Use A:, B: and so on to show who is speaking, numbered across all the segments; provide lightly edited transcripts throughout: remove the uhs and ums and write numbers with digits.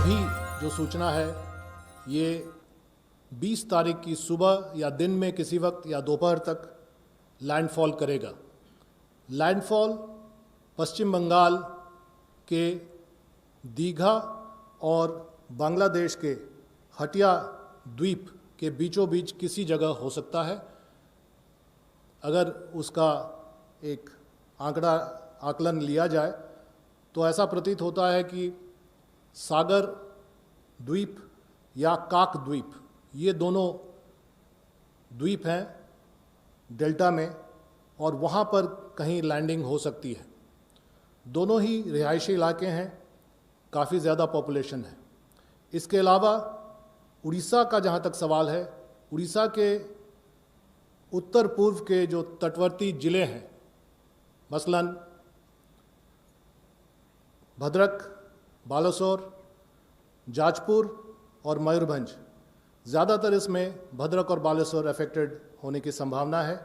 A: अभी जो सूचना है ये 20 तारीख की सुबह या दिन में किसी वक्त या दोपहर तक लैंडफॉल करेगा। लैंडफॉल पश्चिम बंगाल के दीघा और बांग्लादेश के हटिया द्वीप के बीचों बीच किसी जगह हो सकता है। अगर उसका एक आकलन लिया जाए तो ऐसा प्रतीत होता है कि सागर द्वीप या काक द्वीप, ये दोनों द्वीप हैं डेल्टा में और वहाँ पर कहीं लैंडिंग हो सकती है। दोनों ही रिहायशी इलाके हैं, काफ़ी ज़्यादा पॉपुलेशन है। इसके अलावा उड़ीसा का जहाँ तक सवाल है, उड़ीसा के उत्तर पूर्व के जो तटवर्ती ज़िले हैं, मसलन भद्रक, बालासोर, जाजपुर और मयूरभंज, ज़्यादातर इसमें भद्रक और बालासोर अफेक्टेड होने की संभावना है।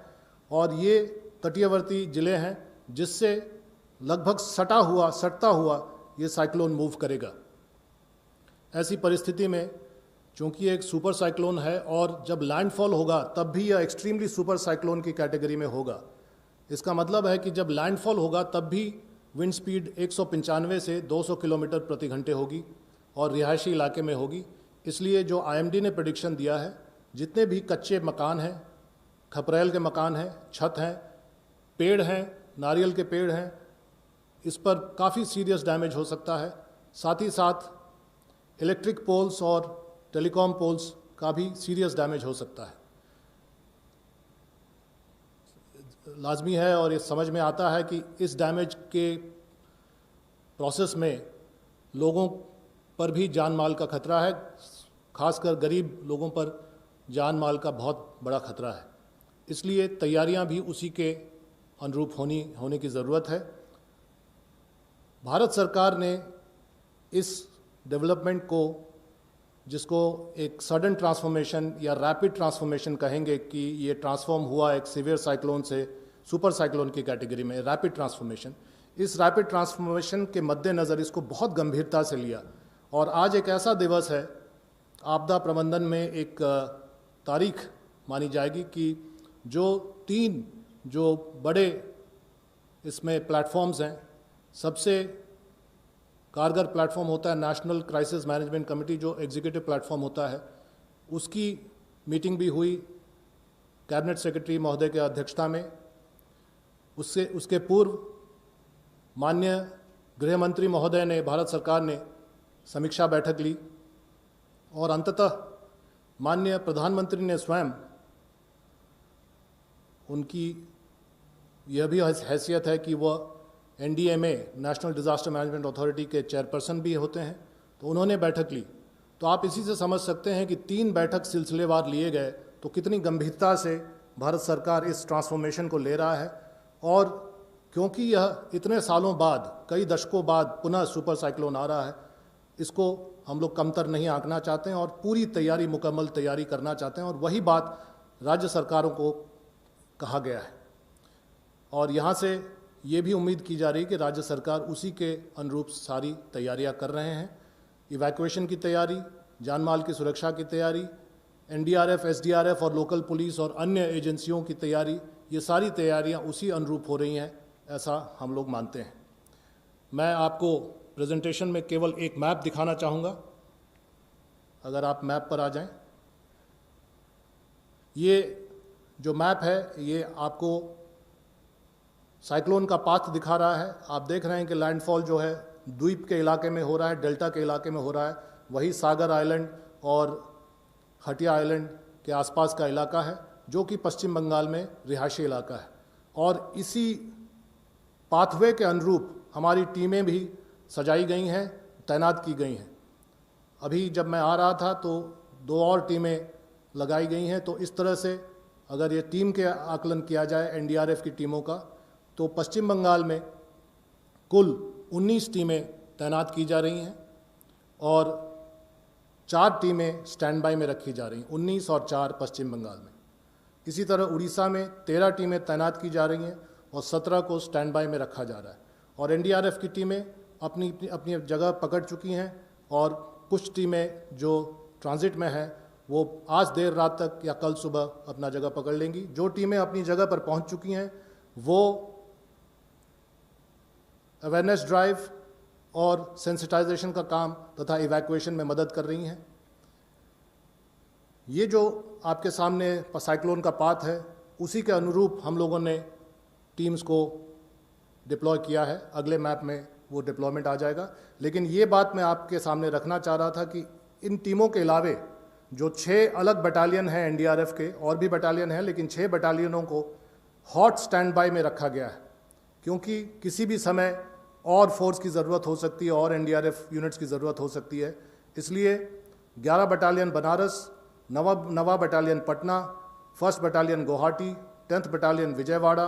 A: और ये तटीयवर्ती ज़िले हैं जिससे लगभग सटता हुआ ये साइक्लोन मूव करेगा। ऐसी परिस्थिति में चूँकि एक सुपर साइक्लोन है और जब लैंडफॉल होगा तब भी यह एक्सट्रीमली सुपर साइक्लोन की कैटेगरी में होगा। इसका मतलब है कि जब लैंडफॉल होगा तब भी विंड स्पीड 195 से 200 किलोमीटर प्रति घंटे होगी और रिहायशी इलाके में होगी। इसलिए जो IMD ने प्रेडिक्शन दिया है, जितने भी कच्चे मकान हैं, खपरेल के मकान हैं, छत हैं, पेड़ हैं, नारियल के पेड़ हैं, इस पर काफ़ी सीरियस डैमेज हो सकता है। साथ ही साथ इलेक्ट्रिक पोल्स और टेलीकॉम पोल्स का भी सीरियस डैमेज हो सकता है। लाजमी है और ये समझ में आता है कि इस डैमेज के प्रोसेस में लोगों पर भी जान माल का खतरा है, खासकर गरीब लोगों पर जान माल का बहुत बड़ा खतरा है। इसलिए तैयारियां भी उसी के अनुरूप होने की ज़रूरत है। भारत सरकार ने इस डेवलपमेंट को, जिसको एक सडन ट्रांसफॉर्मेशन या रैपिड ट्रांसफॉर्मेशन कहेंगे कि ये ट्रांसफॉर्म हुआ एक सीवियर साइक्लोन से सुपर साइक्लोन की कैटेगरी में, रैपिड ट्रांसफॉर्मेशन, इस रैपिड ट्रांसफॉर्मेशन के मद्देनज़र इसको बहुत गंभीरता से लिया। और आज एक ऐसा दिवस है, आपदा प्रबंधन में एक तारीख मानी जाएगी कि जो 3 जो बड़े इसमें प्लेटफॉर्म्स हैं, सबसे कारगर प्लेटफॉर्म होता है नेशनल क्राइसिस मैनेजमेंट कमेटी, जो एग्जीक्यूटिव प्लेटफॉर्म होता है, उसकी मीटिंग भी हुई कैबिनेट सेक्रेटरी महोदय की अध्यक्षता में। उसके पूर्व माननीय गृह मंत्री महोदय ने, भारत सरकार ने समीक्षा बैठक ली और अंततः माननीय प्रधानमंत्री ने स्वयं, उनकी यह भी हैसियत है कि वह NDMA national disaster management authority के चेयरपर्सन भी होते हैं, तो उन्होंने बैठक ली। तो आप इसी से समझ सकते हैं कि 3 बैठक सिलसिलेवार लिए गए तो कितनी गंभीरता से भारत सरकार इस ट्रांसफॉर्मेशन को ले रहा है। और क्योंकि यह इतने सालों बाद, कई दशकों बाद पुनः सुपर साइक्लोन आ रहा है, इसको हम लोग कमतर नहीं आंकना चाहते हैं और पूरी तैयारी, मुकम्मल तैयारी करना चाहते हैं। और वही बात राज्य सरकारों को कहा गया है और यहाँ से ये भी उम्मीद की जा रही है कि राज्य सरकार उसी के अनुरूप सारी तैयारियां कर रहे हैं। इवैक्यूएशन की तैयारी, जान माल की सुरक्षा की तैयारी, NDRF, SDRF और लोकल पुलिस और अन्य एजेंसियों की तैयारी, ये सारी तैयारियां उसी अनुरूप हो रही हैं, ऐसा हम लोग मानते हैं। मैं आपको प्रेजेंटेशन में केवल एक मैप दिखाना चाहूँगा, अगर आप मैप पर आ जाएं। ये जो मैप है ये आपको साइक्लोन का पाथ दिखा रहा है। आप देख रहे हैं कि लैंडफॉल जो है द्वीप के इलाके में हो रहा है, डेल्टा के इलाके में हो रहा है। वही सागर आइलैंड और हटिया आइलैंड के आसपास का इलाका है जो कि पश्चिम बंगाल में रिहायशी इलाका है। और इसी पाथवे के अनुरूप हमारी टीमें भी सजाई गई हैं, तैनात की गई हैं। अभी जब मैं आ रहा था तो 2 और टीमें लगाई गई हैं। तो इस तरह से अगर ये टीम के आकलन किया जाए NDRF की टीमों का, तो पश्चिम बंगाल में कुल 19 टीमें तैनात की जा रही हैं और 4 टीमें स्टैंड बाई में रखी जा रही हैं, 19 और 4 पश्चिम बंगाल में। इसी तरह उड़ीसा में 13 टीमें तैनात की जा रही हैं और 17 को स्टैंड बाई में रखा जा रहा है। और NDRF की टीमें अपनी अपनी जगह पकड़ चुकी हैं और कुछ टीमें जो ट्रांजिट में हैं वो आज देर रात तक या कल सुबह अपना जगह पकड़ लेंगी। जो टीमें अपनी जगह पर पहुंच चुकी हैं वो अवेयरनेस ड्राइव और सेंसिटाइजेशन का काम तथा इवैक्यूएशन में मदद कर रही हैं। ये जो आपके सामने साइक्लोन का पाथ है उसी के अनुरूप हम लोगों ने टीम्स को डिप्लॉय किया है। अगले मैप में वो डिप्लॉयमेंट आ जाएगा। लेकिन ये बात मैं आपके सामने रखना चाह रहा था कि इन टीमों के अलावे जो 6 अलग बटालियन हैं एनडीआरएफ के, और भी बटालियन हैं, लेकिन 6 बटालियनों को हॉट स्टैंड बाय में रखा गया है, क्योंकि किसी भी समय और फोर्स की ज़रूरत हो सकती है और एनडीआरएफ यूनिट्स की ज़रूरत हो सकती है। इसलिए 11 बटालियन बनारस, नवा battalion Patna, 1st battalion Guwahati, 10th battalion Vijayawada,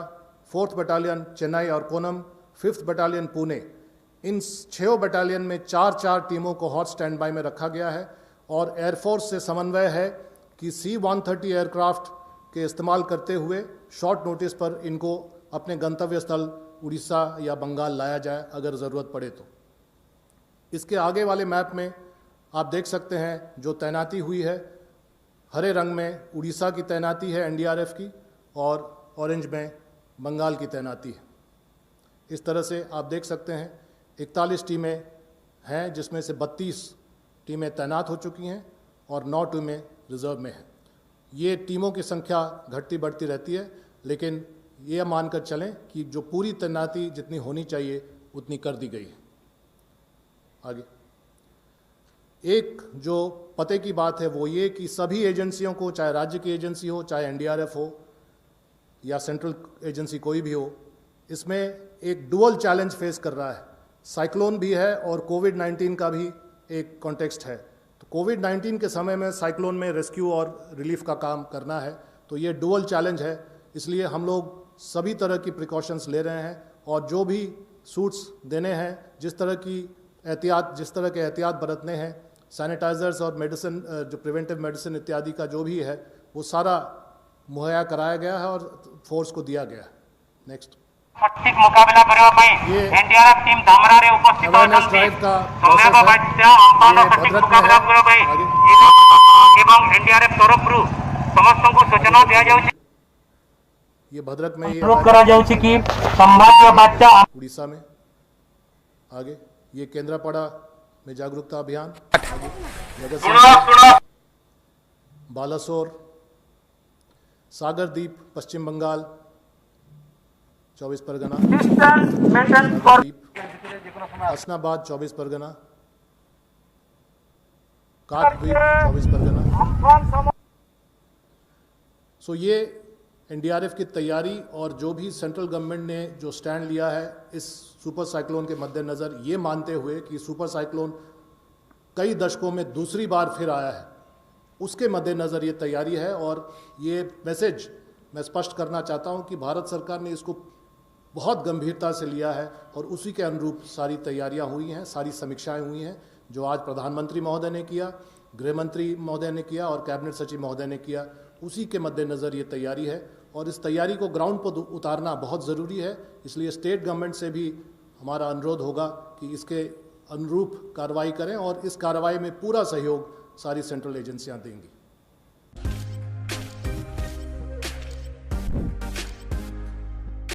A: 4th battalion Chennai और कोनम, 5th बटालियन पुणे, इन 6 बटालियन में 4-4 टीमों को हॉट स्टैंड बाय में रखा गया है। और एयरफोर्स से समन्वय है कि C-130 एयरक्राफ्ट के इस्तेमाल करते हुए शॉर्ट नोटिस पर इनको अपने गंतव्य स्थल उड़ीसा या बंगाल लाया जाए अगर ज़रूरत पड़े तो। इसके आगे वाले मैप में आप देख सकते हैं जो तैनाती हुई है, हरे रंग में उड़ीसा की तैनाती है एनडीआरएफ की और ऑरेंज में बंगाल की तैनाती है। इस तरह से आप देख सकते हैं 41 टीमें हैं जिसमें से 32 टीमें तैनात हो चुकी हैं और 9 टीमें रिजर्व में हैं। ये टीमों की संख्या घटती बढ़ती रहती है, लेकिन ये मानकर चलें कि जो पूरी तैनाती जितनी होनी चाहिए उतनी कर दी गई है। आगे एक जो पते की बात है वो ये कि सभी एजेंसियों को, चाहे राज्य की एजेंसी हो, चाहे एनडीआरएफ हो या सेंट्रल एजेंसी कोई भी हो, इसमें एक डुअल चैलेंज फेस कर रहा है। साइक्लोन भी है और कोविड-19 का भी एक कॉन्टेक्स्ट है। तो कोविड-19 के समय में साइक्लोन में रेस्क्यू और रिलीफ का काम करना है, तो ये डुअल चैलेंज है। इसलिए हम लोग सभी तरह की प्रिकॉशंस ले रहे हैं और जो भी सूट्स देने हैं, जिस तरह के एहतियात बरतने हैं, सैनिटाइजर्स और मेडिसिन, जो प्रिवेंटिव मेडिसिन इत्यादि का जो भी है वो सारा मुहैया कराया गया है और फोर्स को दिया गया है। नेक्स्ट
B: सठिक मुकाबला करबा पई एनडीआरएफ टीम धामरारे उपस्थित अछंती। संवेग बाध्य अंपान सठिक मुकाबला करबा पई एवं एनडीआरएफ तरफरु समस्त को सूचना दिया जाउछि।
A: ये भद्रक में ये
B: अनुरोध करा जाउछि कि संभाव्य बाध्य
A: उड़ीसा में। आगे ये केंद्रापड़ा में जागरूकता अभियान, बालासोर, सागरदीप पश्चिम बंगाल, 24 परगना, हसनाबाद 24 परगना, काकद्वीप 24 परगना। सो ये एनडीआरएफ की तैयारी और जो भी सेंट्रल गवर्नमेंट ने जो स्टैंड लिया है इस सुपर साइक्लोन के मद्देनज़र, ये मानते हुए कि सुपर साइक्लोन कई दशकों में दूसरी बार फिर आया है, उसके मद्देनज़र ये तैयारी है। और ये मैसेज मैं स्पष्ट करना चाहता हूँ कि भारत सरकार ने इसको बहुत गंभीरता से लिया है और उसी के अनुरूप सारी तैयारियां हुई हैं, सारी समीक्षाएं हुई हैं, जो आज प्रधानमंत्री महोदय ने किया, गृह मंत्री महोदय ने किया और कैबिनेट सचिव महोदय ने किया। उसी के मद्देनज़र ये तैयारी है और इस तैयारी को ग्राउंड पर उतारना बहुत ज़रूरी है। इसलिए स्टेट गवर्नमेंट से भी हमारा अनुरोध होगा कि इसके अनुरूप कार्रवाई करें और इस कार्रवाई में पूरा सहयोग सारी सेंट्रल एजेंसियां देंगी।